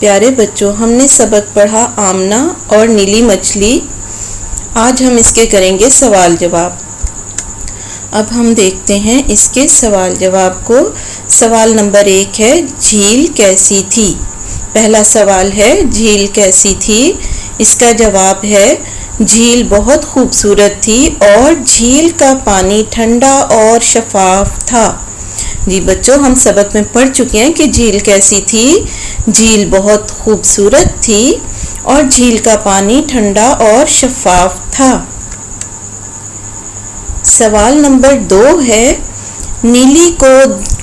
پیارے بچوں، ہم نے سبق پڑھا آمنہ اور نیلی مچھلی۔ آج ہم اس کے کریں گے سوال جواب۔ اب ہم دیکھتے ہیں اس کے سوال جواب کو۔ سوال نمبر 1 ہے، جھیل کیسی تھی؟ پہلا سوال ہے، جھیل کیسی تھی؟ اس کا جواب ہے، جھیل بہت خوبصورت تھی اور جھیل کا پانی ٹھنڈا اور شفاف تھا۔ جی بچوں، ہم سبق میں پڑھ چکے ہیں کہ جھیل کیسی تھی۔ جھیل بہت خوبصورت تھی اور جھیل کا پانی ٹھنڈا اور شفاف تھا۔ سوال نمبر 2 ہے، نیلی کو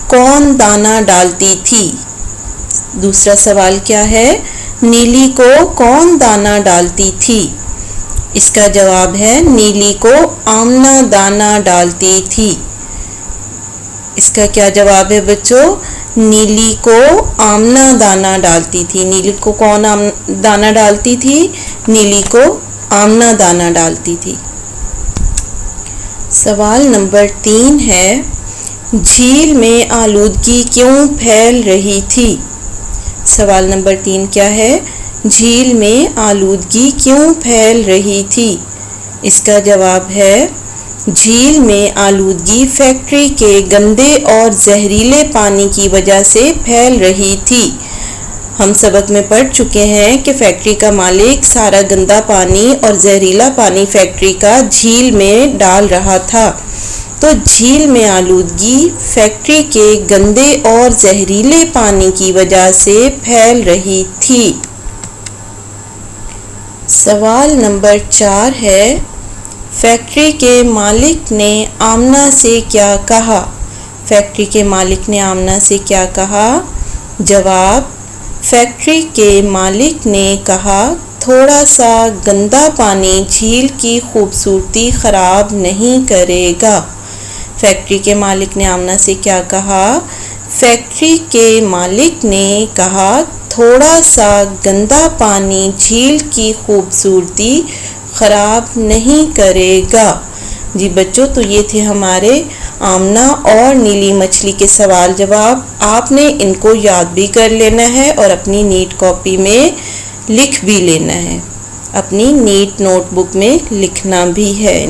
کون دانہ ڈالتی تھی؟ دوسرا سوال کیا ہے؟ نیلی کو کون دانہ ڈالتی تھی؟ اس کا جواب ہے، نیلی کو آمنہ دانہ ڈالتی تھی۔ اس کا کیا جواب ہے بچوں؟ نیلی کو آمنہ دانہ ڈالتی تھی۔ نیلی کو کون دانہ ڈالتی تھی؟ نیلی کو آمنہ دانہ ڈالتی تھی۔ سوال نمبر 3 ہے، جھیل میں آلودگی کیوں پھیل رہی تھی؟ سوال نمبر 3 کیا ہے؟ جھیل میں آلودگی کیوں پھیل رہی تھی؟ اس کا جواب ہے، جھیل میں آلودگی فیکٹری کے گندے اور زہریلے پانی کی وجہ سے پھیل رہی تھی۔ ہم سبق میں پڑھ چکے ہیں کہ فیکٹری کا مالک سارا گندا پانی اور زہریلا پانی فیکٹری کا جھیل میں ڈال رہا تھا، تو جھیل میں آلودگی فیکٹری کے گندے اور زہریلے پانی کی وجہ سے پھیل رہی تھی۔ سوال نمبر 4 ہے، فیکٹری کے مالک نے آمنہ سے کیا کہا؟ فیکٹری کے مالک نے آمنہ سے کیا کہا؟ جواب، فیکٹری کے مالک نے کہا، تھوڑا سا گندا پانی جھیل کی خوبصورتی خراب نہیں کرے گا۔ فیکٹری کے مالک نے آمنہ سے کیا کہا؟ فیکٹری کے مالک نے کہا، تھوڑا سا گندا پانی جھیل کی خوبصورتی خراب نہیں کرے گا۔ جی بچوں، تو یہ تھے ہمارے آمنہ اور نیلی مچھلی کے سوال جواب۔ آپ نے ان کو یاد بھی کر لینا ہے اور اپنی نیٹ کاپی میں لکھ بھی لینا ہے، اپنی نیٹ نوٹ بک میں لکھنا بھی ہے۔